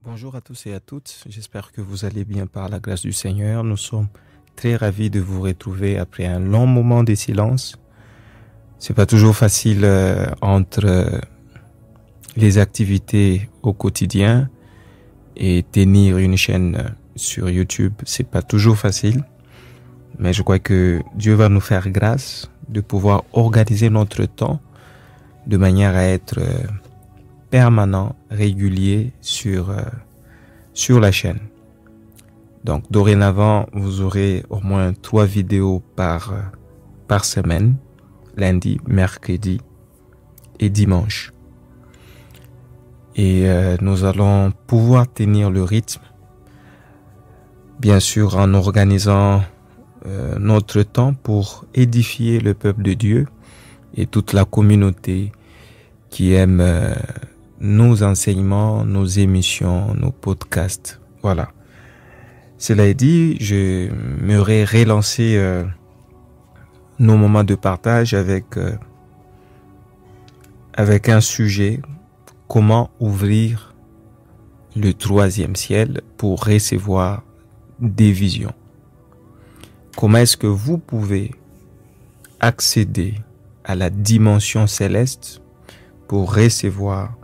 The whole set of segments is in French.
Bonjour à tous et à toutes, j'espère que vous allez bien par la grâce du Seigneur. Nous sommes très ravis de vous retrouver après un long moment de silence. C'est pas toujours facile entre les activités au quotidien et tenir une chaîne sur YouTube, c'est pas toujours facile. Mais je crois que Dieu va nous faire grâce de pouvoir organiser notre temps de manière à être permanent, régulier sur la chaîne. Donc dorénavant, vous aurez au moins 3 vidéos par semaine, lundi, mercredi et dimanche. Et nous allons pouvoir tenir le rythme, bien sûr en organisant notre temps pour édifier le peuple de Dieu et toute la communauté qui aime nos enseignements, nos émissions, nos podcasts. Voilà. Cela est dit, je m'aurais relancé nos moments de partage avec un sujet: comment ouvrir le 3e ciel pour recevoir des visions. Comment est-ce que vous pouvez accéder à la dimension céleste pour recevoir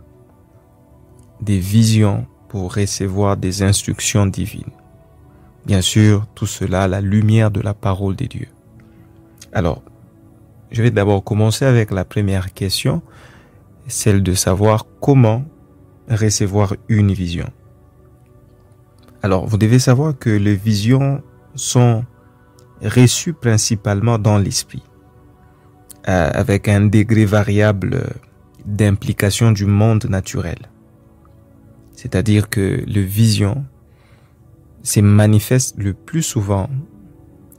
des visions, pour recevoir des instructions divines. Bien sûr, tout cela à la lumière de la parole de Dieu. Alors, je vais d'abord commencer avec la première question, celle de savoir comment recevoir une vision. Alors, vous devez savoir que les visions sont reçues principalement dans l'esprit, avec un degré variable d'implication du monde naturel. C'est-à-dire que les visions se manifestent le plus souvent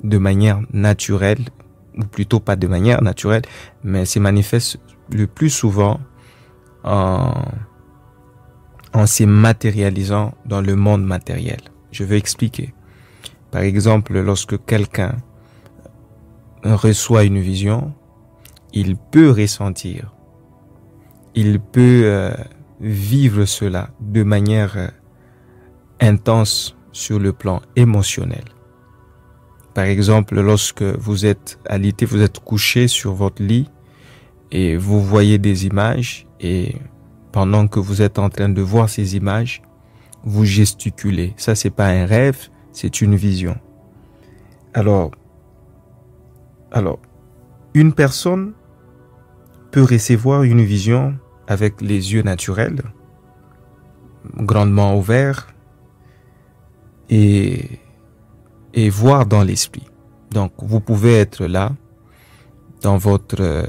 de manière naturelle, ou plutôt pas de manière naturelle, mais se manifestent le plus souvent en se matérialisant dans le monde matériel. Je vais expliquer. Par exemple, lorsque quelqu'un reçoit une vision, il peut ressentir, il peut vivre cela de manière intense sur le plan émotionnel. Par exemple, lorsque vous êtes alité, vous êtes couché sur votre lit et vous voyez des images, et pendant que vous êtes en train de voir ces images, vous gesticulez. Ça, c'est pas un rêve, c'est une vision. Alors, une personne peut recevoir une vision avec les yeux naturels, grandement ouverts, et voir dans l'esprit. Donc, vous pouvez être là, dans votre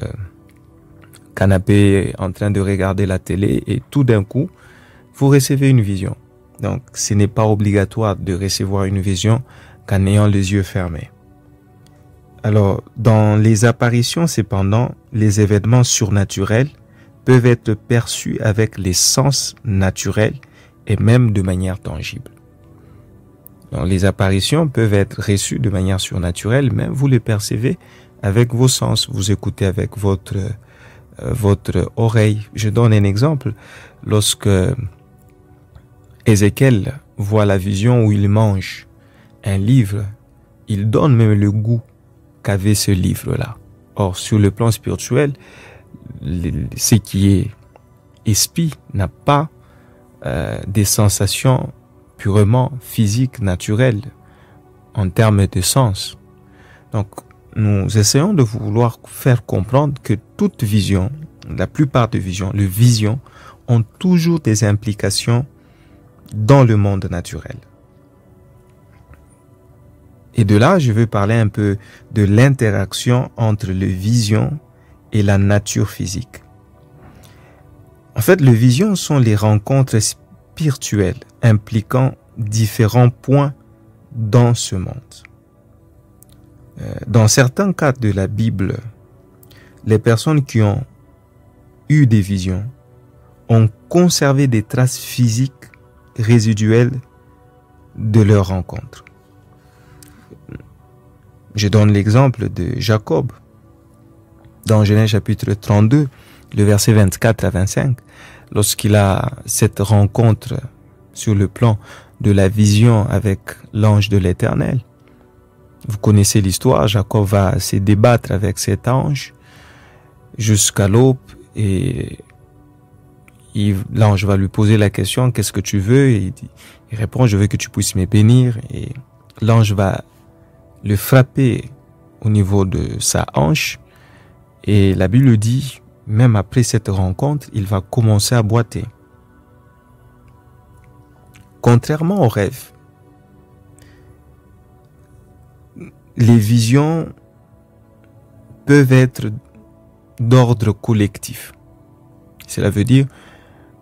canapé, en train de regarder la télé, et tout d'un coup, vous recevez une vision. Donc, ce n'est pas obligatoire de recevoir une vision qu'en ayant les yeux fermés. Alors, dans les apparitions, cependant, les événements surnaturels peuvent être perçus avec les sens naturels et même de manière tangible. Donc, les apparitions peuvent être reçues de manière surnaturelle, mais vous les percevez avec vos sens. Vous écoutez avec votre oreille. Je donne un exemple. Lorsque Ézéchiel voit la vision où il mange un livre, il donne même le goût qu'avait ce livre-là. Or, sur le plan spirituel, ce qui est esprit n'a pas des sensations purement physiques, naturelles, en termes de sens. Donc, nous essayons de vouloir faire comprendre que toute vision, la plupart des visions, les visions, ont toujours des implications dans le monde naturel. Et de là, je veux parler un peu de l'interaction entre les visions et la nature physique. En fait, les visions sont les rencontres spirituelles impliquant différents points dans ce monde. Dans certains cas de la Bible, les personnes qui ont eu des visions ont conservé des traces physiques résiduelles de leur rencontre. Je donne l'exemple de Jacob. Dans Genèse chapitre 32, le verset 24 à 25, lorsqu'il a cette rencontre sur le plan de la vision avec l'ange de l'Éternel. Vous connaissez l'histoire, Jacob va se débattre avec cet ange jusqu'à l'aube et l'ange va lui poser la question, qu'est-ce que tu veux? Et il répond, je veux que tu puisses me bénir. Et l'ange va le frapper au niveau de sa hanche. Et la Bible dit, même après cette rencontre, il va commencer à boiter. Contrairement aux rêves, les visions peuvent être d'ordre collectif. Cela veut dire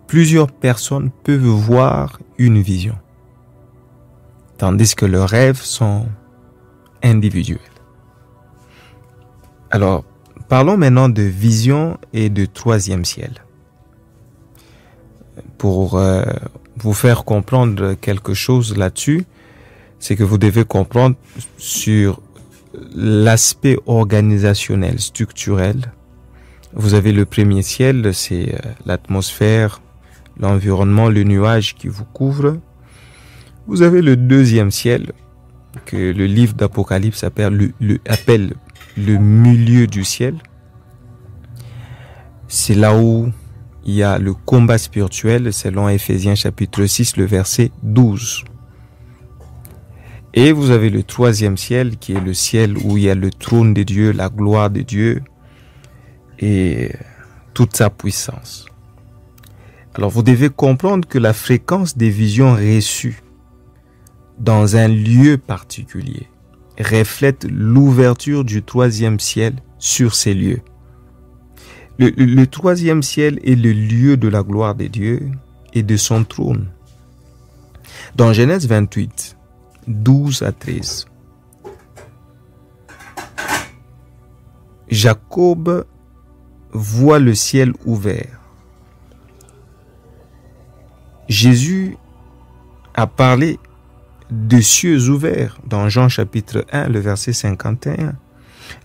plusieurs personnes peuvent voir une vision, tandis que leurs rêves sont individuels. Alors, parlons maintenant de vision et de troisième ciel. Pour vous faire comprendre quelque chose là-dessus, c'est que vous devez comprendre sur l'aspect organisationnel, structurel. Vous avez le premier ciel, c'est l'atmosphère, l'environnement, le nuage qui vous couvre. Vous avez le deuxième ciel, que le livre d'Apocalypse appelle le milieu du ciel. C'est là où il y a le combat spirituel, selon Éphésiens chapitre 6, le verset 12. Et vous avez le troisième ciel, qui est le ciel où il y a le trône de Dieu, la gloire de Dieu et toute sa puissance. Alors vous devez comprendre que la fréquence des visions reçues dans un lieu particulier reflète l'ouverture du troisième ciel sur ces lieux. Le troisième ciel est le lieu de la gloire de Dieu et de son trône. Dans Genèse 28, 12 à 13, Jacob voit le ciel ouvert. Jésus a parlé de cieux ouverts dans Jean chapitre 1, le verset 51.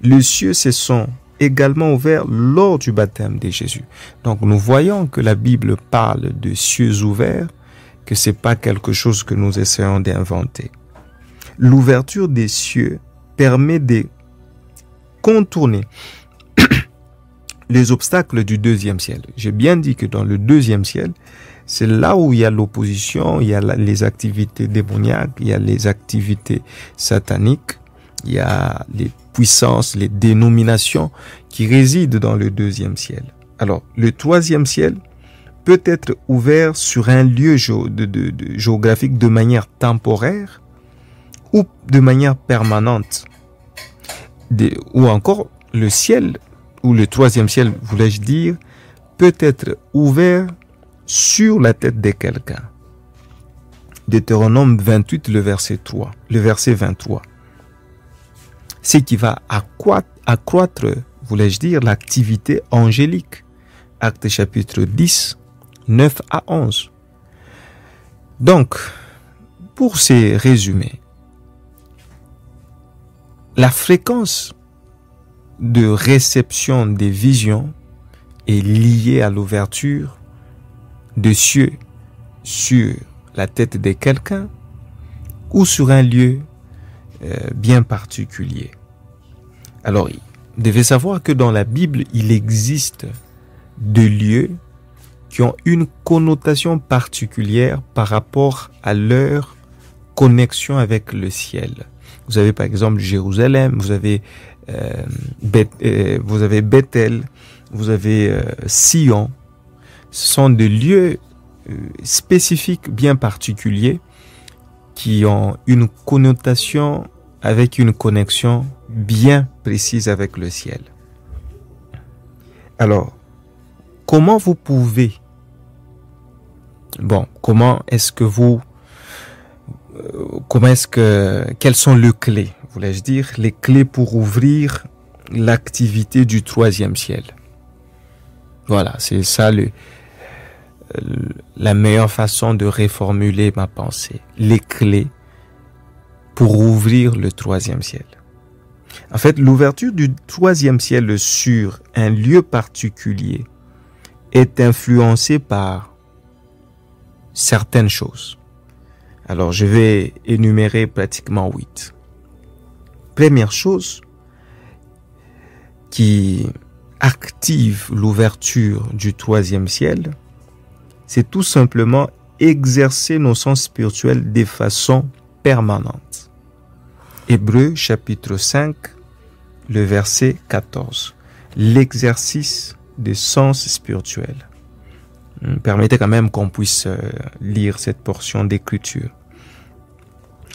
Les cieux se sont également ouverts lors du baptême de Jésus. Donc nous voyons que la Bible parle de cieux ouverts, que c'est pas quelque chose que nous essayons d'inventer. L'ouverture des cieux permet de contourner les obstacles du deuxième ciel. J'ai bien dit que dans le deuxième ciel, c'est là où il y a l'opposition, il y a les activités démoniaques, il y a les activités sataniques, il y a les puissances, les dénominations qui résident dans le deuxième ciel. Alors, le troisième ciel peut être ouvert sur un lieu géographique de manière temporaire ou de manière permanente. Ou encore, le ciel, ou le troisième ciel, voulais-je dire, peut être ouvert sur la tête de quelqu'un. Deutéronome 28, le verset 23. Ce qui va accroître, voulais-je dire, l'activité angélique. Actes chapitre 10, 9 à 11. Donc, pour ces résumés, la fréquence de réception des visions est liée à l'ouverture de cieux sur la tête de quelqu'un ou sur un lieu bien particulier. Alors, vous devez savoir que dans la Bible, il existe des lieux qui ont une connotation particulière par rapport à leur connexion avec le ciel. Vous avez par exemple Jérusalem, vous avez Bethel, vous avez Sion. Ce sont des lieux spécifiques bien particuliers qui ont une connotation avec une connexion bien précise avec le ciel. Alors, comment vous pouvez, quelles sont les clés, voulais-je dire, les clés pour ouvrir l'activité du troisième ciel? Voilà, c'est ça la meilleure façon de reformuler ma pensée. Les clés pour ouvrir le troisième ciel. En fait, l'ouverture du troisième ciel sur un lieu particulier est influencée par certaines choses. Alors, je vais énumérer pratiquement 8. Première chose qui active l'ouverture du troisième ciel, c'est tout simplement exercer nos sens spirituels de façon permanente. Hébreux chapitre 5, le verset 14. L'exercice des sens spirituels. Permettez quand même qu'on puisse lire cette portion d'écriture.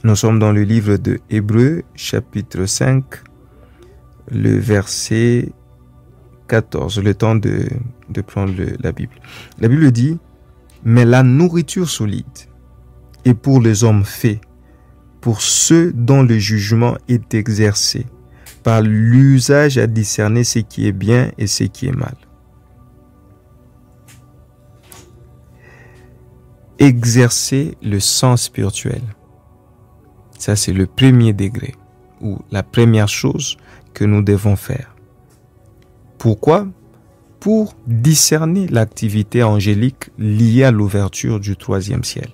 Nous sommes dans le livre de Hébreux, chapitre 5, le verset 14, le temps de prendre la Bible. La Bible dit, « Mais la nourriture solide est pour les hommes faits, pour ceux dont le jugement est exercé, par l'usage à discerner ce qui est bien et ce qui est mal. » Exercer le sens spirituel. Ça, c'est le premier degré, ou la première chose que nous devons faire. Pourquoi? Pour discerner l'activité angélique liée à l'ouverture du troisième ciel.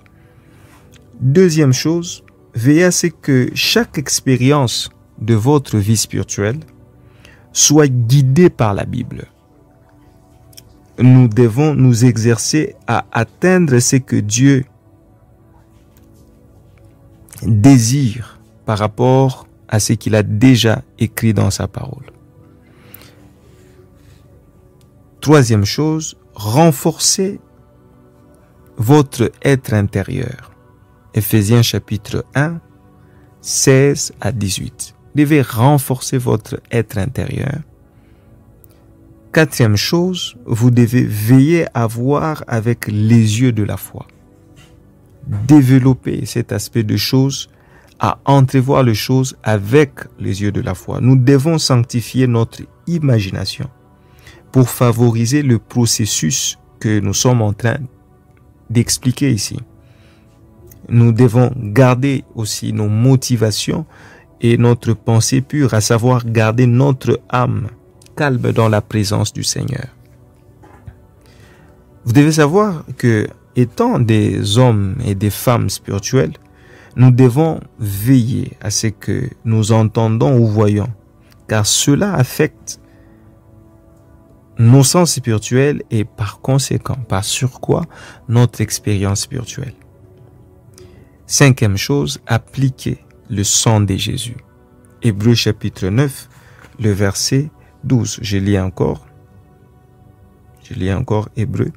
Deuxième chose, veillez à ce que chaque expérience de votre vie spirituelle soit guidée par la Bible. Nous devons nous exercer à atteindre ce que Dieu désire par rapport à ce qu'il a déjà écrit dans sa parole. Troisième chose, renforcez votre être intérieur. Éphésiens chapitre 1, 16 à 18. Vous devez renforcer votre être intérieur. Quatrième chose, vous devez veiller à voir avec les yeux de la foi. Développer cet aspect de choses, à entrevoir les choses avec les yeux de la foi. Nous devons sanctifier notre imagination pour favoriser le processus que nous sommes en train d'expliquer ici. Nous devons garder aussi nos motivations et notre pensée pure, à savoir garder notre âme calme dans la présence du Seigneur. Vous devez savoir que, étant des hommes et des femmes spirituels, nous devons veiller à ce que nous entendons ou voyons, car cela affecte nos sens spirituels et par conséquent, par surcroît, notre expérience spirituelle. Cinquième chose, appliquer le sang de Jésus. Hébreux chapitre 9, le verset 12. Je lis encore Hébreux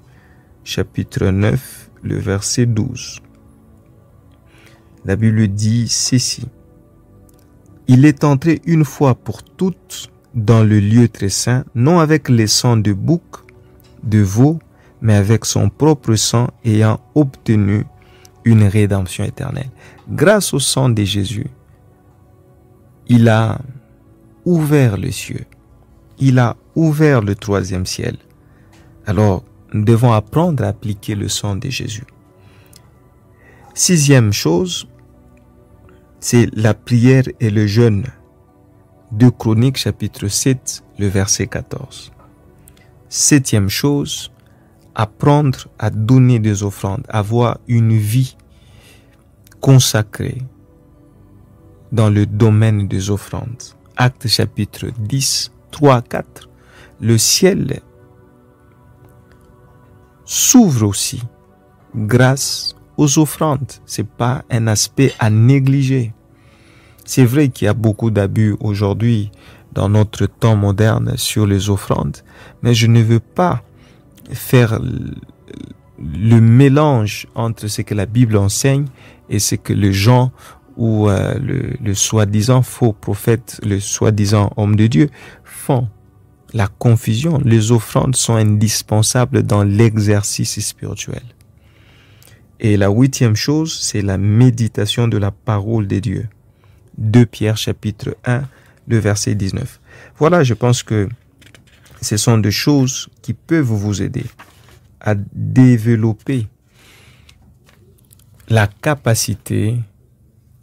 chapitre 9, le verset 12. La Bible dit ceci. Il est entré une fois pour toutes dans le lieu très saint, non avec les sangs de bouc, de veau, mais avec son propre sang, ayant obtenu une rédemption éternelle. Grâce au sang de Jésus, il a ouvert les cieux. Il a ouvert le troisième ciel. Alors, nous devons apprendre à appliquer le sang de Jésus. Sixième chose, c'est la prière et le jeûne. 2 Chroniques chapitre 7, le verset 14. Septième chose, apprendre à donner des offrandes, avoir une vie consacrée dans le domaine des offrandes. Actes chapitre 10, 3 à 4. Le ciel s'ouvre aussi grâce aux offrandes. C'est pas un aspect à négliger. C'est vrai qu'il y a beaucoup d'abus aujourd'hui dans notre temps moderne sur les offrandes, mais je ne veux pas faire le mélange entre ce que la Bible enseigne et ce que les gens ou le soi-disant faux prophète, le soi-disant homme de Dieu font. La confusion, les offrandes sont indispensables dans l'exercice spirituel. Et la huitième chose, c'est la méditation de la parole de Dieu. 2 Pierre chapitre 1, le verset 19. Voilà, je pense que ce sont des choses qui peuvent vous aider à développer la capacité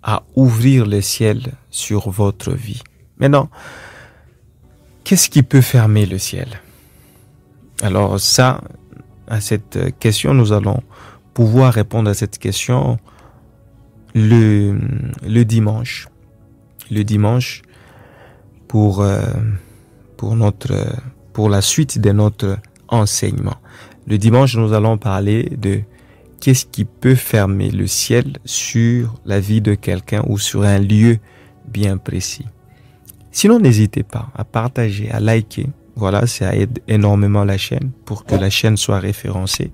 à ouvrir le ciel sur votre vie. Maintenant, qu'est-ce qui peut fermer le ciel? Alors ça, à cette question, nous allons pouvoir répondre à cette question le dimanche. Le dimanche pour la suite de notre enseignement. Le dimanche, nous allons parler de qu'est-ce qui peut fermer le ciel sur la vie de quelqu'un ou sur un lieu bien précis. Sinon, n'hésitez pas à partager, à liker. Voilà, ça aide énormément la chaîne pour que la chaîne soit référencée.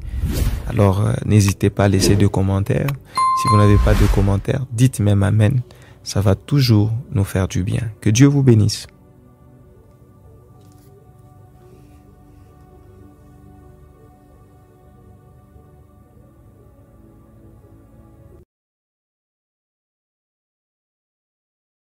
Alors, n'hésitez pas à laisser des commentaires. Si vous n'avez pas de commentaires, dites même Amen. Ça va toujours nous faire du bien. Que Dieu vous bénisse.